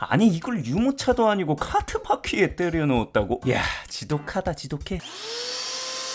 아니 이걸 유모차도 아니고 카트 바퀴에 때려 넣었다고? 야 지독하다 지독해.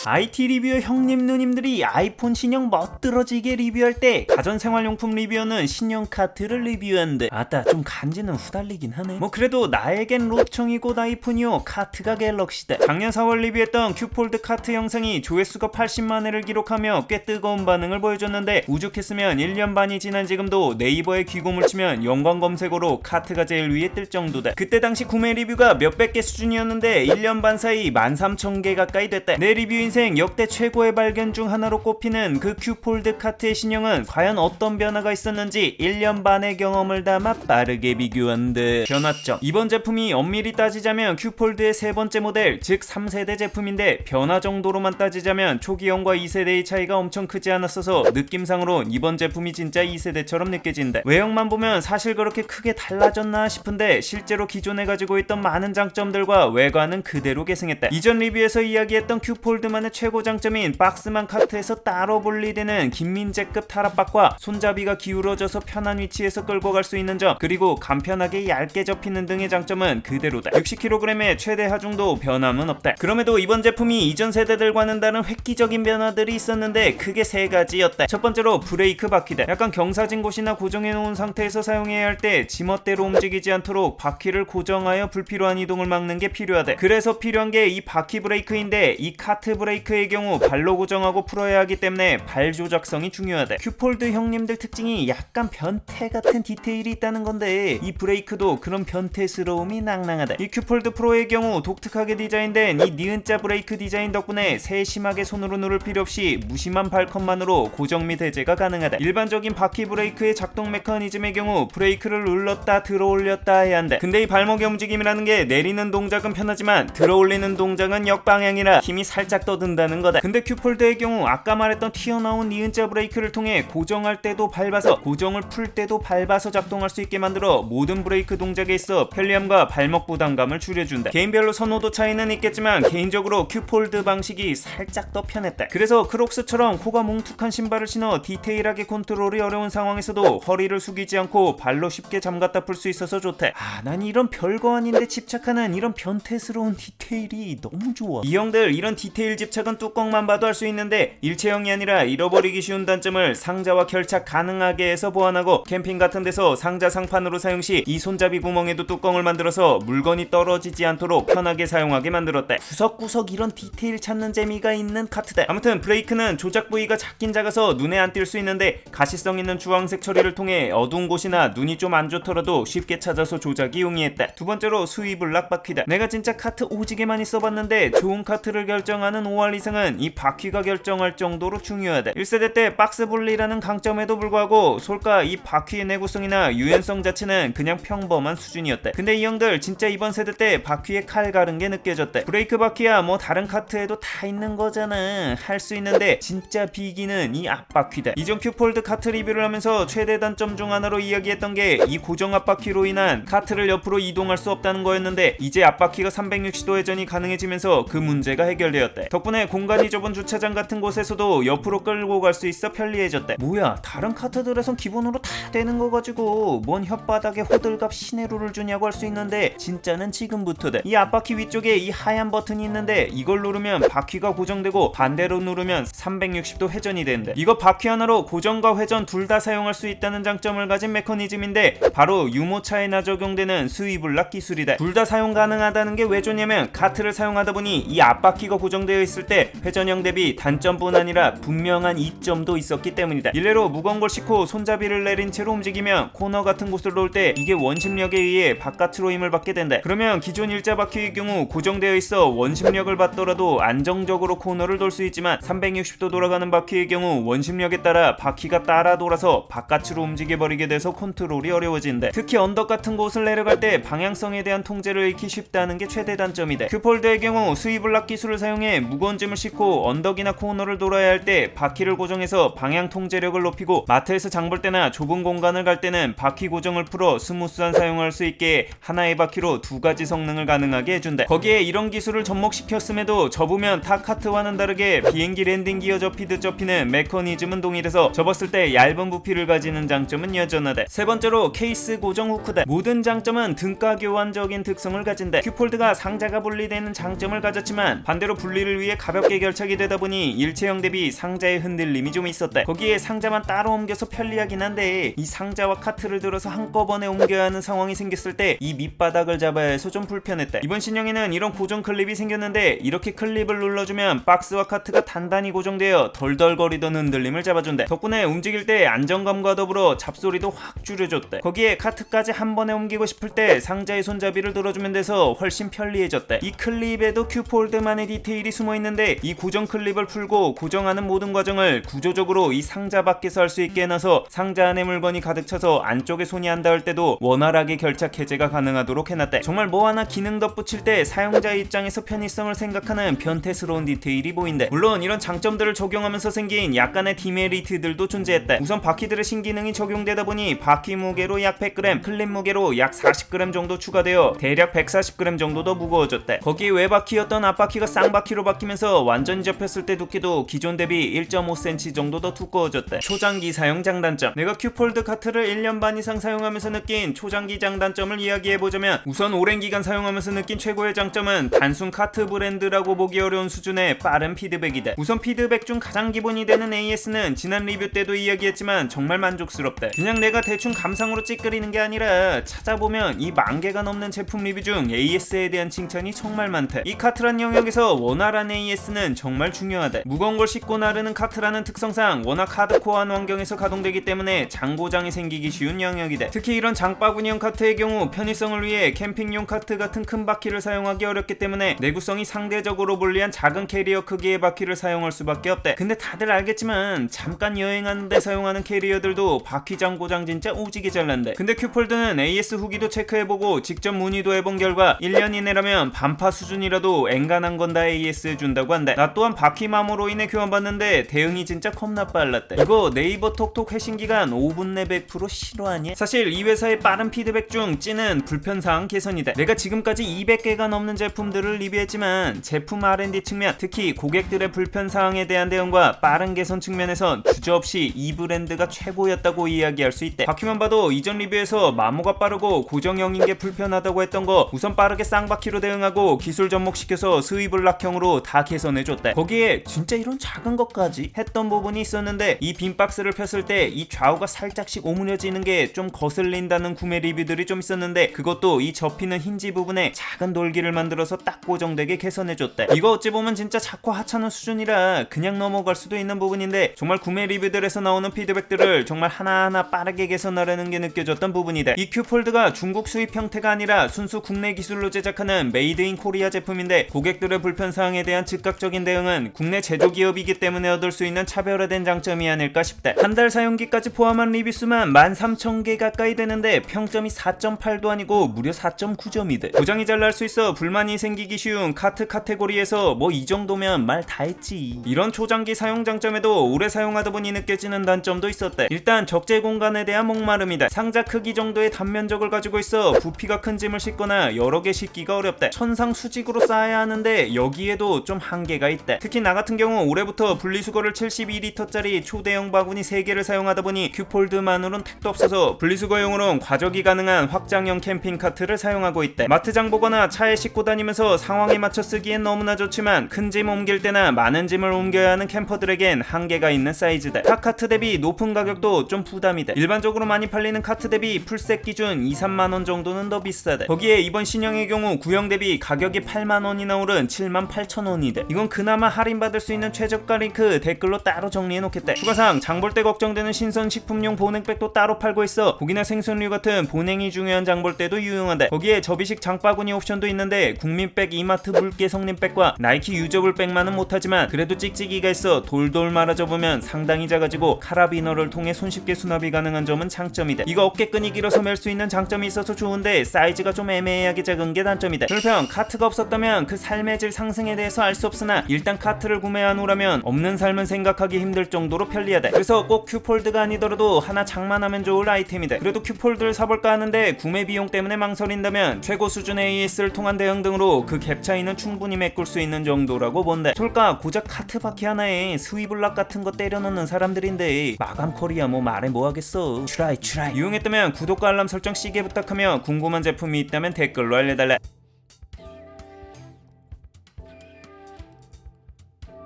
IT 리뷰어 형님 누님들이 아이폰 신형 멋들어지게 리뷰할 때 가전생활용품 리뷰어는 신형 카트를 리뷰한대. 아따 좀 간지는 후달리긴 하네. 뭐 그래도 나에겐 롯총이 곧 아이폰이요 카트가 갤럭시다. 작년 4월 리뷰했던 큐폴드 카트 영상이 조회수가 80만회를 기록하며 꽤 뜨거운 반응을 보여줬는데 오죽했으면 1년 반이 지난 지금도 네이버에 귀곰을 치면 연관 검색어로 카트가 제일 위에 뜰 정도다. 그때 당시 구매 리뷰가 몇백 개 수준이었는데 1년 반 사이 13,000개 가까이 됐다. 내 리뷰 인생 역대 최고의 발견 중 하나로 꼽히는 그 큐폴드 카트의 신형은 과연 어떤 변화가 있었는지 1년 반의 경험을 담아 빠르게 비교한다. 변화점. 이번 제품이 엄밀히 따지자면 큐폴드의 세 번째 모델, 즉 3세대 제품인데 변화 정도로만 따지자면 초기형과 2세대의 차이가 엄청 크지 않았어서 느낌상으론 이번 제품이 진짜 2세대처럼 느껴진다. 외형만 보면 사실 그렇게 크게 달라졌나 싶은데 실제로 기존에 가지고 있던 많은 장점들과 외관은 그대로 계승했다. 이전 리뷰에서 이야기했던 큐폴드만의 최고 장점인 박스만 카트에서 따로 분리되는 김민재급 타락박과 손잡이가 기울어져서 편한 위치에서 끌고 갈 수 있는 점, 그리고 간편하게 얇게 접히는 등의 장점은 그대로다. 60kg의 최대 하중도 변함은 없다. 그럼에도 이번 제품이 이전 세대들과는 다른 획기적인 변화들이 있었는데 크게 세 가지였다. 첫 번째로 브레이크 바퀴다. 약간 경사진 곳이나 고정해놓은 상태에서 사용해야 할 때 지멋대로 움직이지 않도록 바퀴를 고정하여 불필요한 이동을 막는 게 필요하다. 그래서 필요한 게 이 바퀴 브레이크인데 이 카트 브레이크의 경우 발로 고정하고 풀어야 하기 때문에 발 조작성이 중요하다. 큐폴드 형님들 특징이 약간 변태 같은 디테일이 있다는 건데 이 브레이크도 그런 변태스러움이 낭낭하다. 이 큐폴드 프로의 경우 독특하게 디자인된 이 니은자 브레이크 디자인 덕분에 세심하게 손으로 누를 필요 없이 무심한 발컵만으로 고정 및 해제가 가능하다. 일반적인 바퀴 브레이크의 작동 메커니즘의 경우 브레이크를 눌렀다 들어 올렸다 해야 한다. 근데 이 발목의 움직임이라는 게 내리는 동작은 편하지만 들어 올리는 동작은 역방향이라 힘이 살짝 떠든다는 거다. 근데 큐폴드의 경우 아까 말했던 튀어나온 니은자 브레이크를 통해 고정할 때도 밟아서 고정을 풀 때도 밟아서 작동할 수 있게 만들어 모든 브레이크 동작에 있어 편리함과 발목 부담감을 줄여준다. 개인별로 선호도 차이는 있겠지만 개인적으로 큐폴드 방식이 살짝 더 편했다. 그래서 크록스처럼 코가 뭉툭한 신발을 신어 디테일하게 컨트롤이 어려운 상황에서도 허리를 숙이지 않고 발로 쉽게 잠갔다 풀 수 있어서 좋다. 난 이런 별거 아닌데 집착하는 이런 변태스러운 디테일이 너무 좋아. 이 형들 이런 디테일 집착은 뚜껑만 봐도 할 수 있는데 일체형이 아니라 잃어버리기 쉬운 단점을 상자와 결착 가능하게 해서 보완하고 캠핑 같은 데서 상자 상판으로 사용 시 이 손잡이 구멍에도 뚜껑을 만들어서 물건이 떨어지지 않도록 편하게 사용하게 만들었다. 구석구석 이런 디테일 찾는 재미가 있는 카트다. 아무튼 브레이크는 조작 부위가 작긴 작아서 눈에 안 띌 수 있는데 가시성 있는 주황색 처리를 통해 어두운 곳이나 눈이 좀 안 좋더라도 쉽게 찾아서 조작이 용이했다. 두 번째로 스위블락 바퀴다. 내가 진짜 카트 오지게 많이 써봤는데 좋은 카트를 결정하는 5할 이상은 이 바퀴가 결정할 정도로 중요하다. 1세대 때 박스 분리라는 강점에도 불구하고 솔까 이 바퀴의 내구성이나 유연성 자체는 그냥 평범한 수준이었다. 근데 이 형들 진짜 이번 세대 때 바퀴에 칼 가른 게 느껴졌다. 브레이크 바퀴야 뭐 다른 카트에도 다 있는 거잖아. 할 수 있는데 진짜 비기는 이 앞바퀴다. 이전 큐폴드 카트 리뷰를 하면서 최대 단점 중 하나로 이야기했던 게 이 고정 앞바퀴로 인한 카트를 옆으로 이동할 수 없다는 거였는데 이제 앞바퀴가 360도 회전이 가능해지면서 그 문제가 해결되었다. 덕분에 공간이 좁은 주차장 같은 곳에서도 옆으로 끌고 갈 수 있어 편리해졌대. 뭐야 다른 카트들에선 기본으로 다 되는 거 가지고 뭔 혓바닥에 호들갑 시내로를 주냐고 할 수 있는데 진짜는 지금부터다. 이 앞바퀴 위쪽에 이 하얀 버튼이 있는데 이걸 누르면 바퀴가 고정되고 반대로 누르면 360도 회전이 된다. 이거 바퀴 하나로 고정과 회전 둘 다 사용할 수 있다는 장점을 가진 메커니즘인데 바로 유모차에나 적용되는 스위블락 기술이다. 둘 다 사용 가능하다는 게 왜 좋냐면 카트를 사용하다 보니 이 앞바퀴가 고정되어 있을 때 회전형 대비 단점뿐 아니라 분명한 이점도 있었기 때문이다. 일례로 무거운 걸 싣고 손잡이를 내린 채로 움직이면 코너 같은 곳을 놓을 때 이게 원심력에 의해 바깥으로 힘을 받게 된다. 그러면 기존 일자 바퀴의 경우 고정되어 있어 원심력을 받더라도 안정적으로 코너를 돌 수 있지만 360도 돌아가는 바퀴의 경우 원심력에 따라 바퀴가 따라 돌아서 바깥으로 움직여버리게 돼서 컨트롤이 어려워진다. 특히 언덕 같은 곳을 내려갈 때 방향성에 대한 통제를 잃기 쉽다는 게 최대 단점이다. 큐폴드의 경우 스위블락 기술을 사용해 무거운 무거운 짐을 싣고 언덕이나 코너를 돌아야 할 때 바퀴를 고정해서 방향 통제력을 높이고, 마트에서 장 볼 때나 좁은 공간을 갈 때는 바퀴 고정을 풀어 스무스한 사용할 수 있게 하나의 바퀴로 두 가지 성능을 가능하게 해준다. 거기에 이런 기술을 접목시켰음에도 접으면 타 카트와는 다르게 비행기 랜딩 기어 접히는 메커니즘은 동일해서 접었을 때 얇은 부피를 가지는 장점은 여전하다. 세 번째로 케이스 고정 후크다. 모든 장점은 등가 교환적인 특성을 가진다. 큐폴드가 상자가 분리되는 장점을 가졌지만 반대로 분리를 위해 가볍게 결착이 되다 보니 일체형 대비 상자의 흔들림이 좀 있었다. 거기에 상자만 따로 옮겨서 편리하긴 한데 이 상자와 카트를 들어서 한꺼번에 옮겨야 하는 상황이 생겼을 때 이 밑바닥을 잡아야 해서 좀 불편했다. 이번 신형에는 이런 고정 클립이 생겼는데 이렇게 클립을 눌러주면 박스와 카트가 단단히 고정되어 덜덜거리던 흔들림을 잡아준다. 덕분에 움직일 때 안정감과 더불어 잡소리도 확 줄여줬다. 거기에 카트까지 한 번에 옮기고 싶을 때 상자의 손잡이를 들어주면 돼서 훨씬 편리해졌다. 이 클립에도 큐폴드만의 디테일이 숨어있는데 이 고정 클립을 풀고 고정하는 모든 과정을 구조적으로 이 상자 밖에서 할 수 있게 해놔서 상자 안에 물건이 가득 차서 안쪽에 손이 안 닿을 때도 원활하게 결착 해제가 가능하도록 해놨다. 정말 뭐 하나 기능 덧붙일 때 사용자의 입장에서 편의성을 생각하는 변태스러운 디테일이 보인다. 물론 이런 장점들을 적용하면서 생긴 약간의 디메리트들도 존재했다. 우선 바퀴들의 신기능이 적용되다 보니 바퀴 무게로 약 100g, 클립 무게로 약 40g 정도 추가되어 대략 140g 정도 더 무거워졌다. 거기에 외바퀴였던 앞바퀴가 쌍바퀴로 바뀌면서 완전히 접혔을 때 두께도 기존 대비 1.5cm 정도 더 두꺼워졌다. 초장기 사용 장단점. 내가 큐폴드 카트를 1년 반 이상 사용하면서 느낀 초장기 장단점을 이야기해보자면, 우선 오랜 기간 사용하면서 느낀 최고의 장점은 단순 카트 브랜드라고 보기 어려운 수준의 빠른 피드백이다. 우선 피드백 중 가장 기본이 되는 AS는 지난 리뷰 때도 이야기했지만 정말 만족스럽다. 그냥 내가 대충 감상으로 찌끄리는 게 아니라 찾아보면 이 10,000개가 넘는 제품 리뷰 중 AS에 대한 칭찬이 정말 많다. 이 카트란 영역에서 원활한 AS는 정말 중요하다. 무거운 걸 싣고 나르는 카트라는 특성상 워낙 하드코어한 환경에서 가동되기 때문에 장고장이 생기기 쉬운 영역이다. 특히 이런 장바구니형 카트의 경우 편의성을 위해 캠핑용 카트 같은 큰 바퀴를 사용하기 어렵기 때문에 내구성이 상대적으로 불리한 작은 캐리어 크기의 바퀴를 사용할 수밖에 없다. 근데 다들 알겠지만 잠깐 여행하는데 사용하는 캐리어들도 바퀴 장고장 진짜 오지게 잘난다. 근데 큐폴드는 AS 후기도 체크해보고 직접 문의도 해본 결과 1년 이내라면 반파 수준이라도 엔간한 건 다 AS 해준다고 한다. 나 또한 바퀴 마모로 인해 교환받는데 대응이 진짜 겁나 빨랐다. 이거 네이버 톡톡 회신기간 5분 내 100% 실화냐? 사실 이 회사의 빠른 피드백 중 찌는 불편사항 개선이다. 내가 지금까지 200개가 넘는 제품들을 리뷰했지만 제품 R&D 측면, 특히 고객들의 불편사항에 대한 대응과 빠른 개선 측면에선 주저없이 이 브랜드가 최고였다고 이야기할 수 있대. 바퀴만 봐도 이전 리뷰에서 마모가 빠르고 고정형인 게 불편하다고 했던 거 우선 빠르게 쌍바퀴로 대응하고 기술 접목시켜서 스위블락형으로 다 개선해줬대. 거기에 진짜 이런 작은 것까지 했던 부분이 있었는데, 이 빈 박스를 폈을 때 이 좌우가 살짝씩 오므려지는 게 좀 거슬린다는 구매 리뷰들이 좀 있었는데, 그것도 이 접히는 힌지 부분에 작은 돌기를 만들어서 딱 고정되게 개선해줬대. 이거 어찌 보면 진짜 작고 하찮은 수준이라 그냥 넘어갈 수도 있는 부분인데, 정말 구매 리뷰들에서 나오는 피드백들을 정말 하나하나 빠르게 개선하려는 게 느껴졌던 부분이다. 이 큐폴드가 중국 수입 형태가 아니라 순수 국내 기술로 제작하는 메이드 인 코리아 제품인데, 고객들의 불편사항에 대한 즉각적인 대응은 국내 제조기업이기 때문에 얻을 수 있는 차별화된 장점이 아닐까 싶다. 한 달 사용기까지 포함한 리뷰수만 13,000개 가까이 되는데 평점이 4.8도 아니고 무려 4.9점이다. 고장이 잘 날 수 있어 불만이 생기기 쉬운 카트 카테고리에서 뭐 이 정도면 말 다 했지. 이런 초장기 사용 장점에도 오래 사용하다 보니 느껴지는 단점도 있었대. 일단 적재 공간에 대한 목마름이다. 상자 크기 정도의 단면적을 가지고 있어 부피가 큰 짐을 싣거나 여러 개 싣기가 어렵다. 천상 수직으로 쌓아야 하는데 여기에도 좀 한계가 있다. 특히 나 같은 경우 올해부터 분리수거를 72리터짜리 초대형 바구니 3개를 사용하다 보니 큐폴드만으론 택도 없어서 분리수거용으로는 과적이 가능한 확장형 캠핑 카트를 사용하고 있다. 마트장 보거나 차에 싣고 다니면서 상황에 맞춰 쓰기엔 너무나 좋지만 큰 짐 옮길 때나 많은 짐을 옮겨야 하는 캠퍼들에겐 한계가 있는 사이즈다. 타 카트 대비 높은 가격도 좀 부담이다. 일반적으로 많이 팔리는 카트 대비 풀셋 기준 2-3만원 정도는 더 비싸다. 거기에 이번 신형의 경우 구형 대비 가격이 8만원이나 오른 78,000원이다. 이건 그나마 할인받을 수 있는 최저가 링크 댓글로 따로 정리해놓겠다. 추가상 장볼 때 걱정되는 신선식품용 보냉백도 따로 팔고 있어 고기나 생선류 같은 보냉이 중요한 장볼 때도 유용하다. 거기에 접이식 장바구니 옵션도 있는데 국민백 이마트 물개 성림백과 나이키 유저블 백만은 못하지만 그래도 찍찍이가 있어 돌돌 말아 접으면 상당히 작아지고 카라비너를 통해 손쉽게 수납이 가능한 점은 장점이다. 이거 어깨끈이 길어서 멜 수 있는 장점이 있어서 좋은데 사이즈가 좀 애매하게 작은 게 단점이다. 불편, 카트가 없었다면 그 삶의 질 상승에 대해서 알 수 없으나 일단 카트를 구매한 후라면 없는 삶은 생각하기 힘들 정도로 편리하다. 그래서 꼭 큐폴드가 아니더라도 하나 장만하면 좋을 아이템이다. 그래도 큐폴드를 사볼까 하는데 구매 비용 때문에 망설인다면 최고 수준의 AS를 통한 대응 등으로 그 갭 차이는 충분히 메꿀 수 있는 정도라고 본다. 솔까 고작 카트 바퀴 하나에 스위블락 같은 거 때려넣는 사람들인데 마감 컬이야 뭐 말해 뭐하겠어. 추라이. 유용했다면 구독과 알람 설정 시계 부탁하며 궁금한 제품이 있다면 댓글로 알려달라.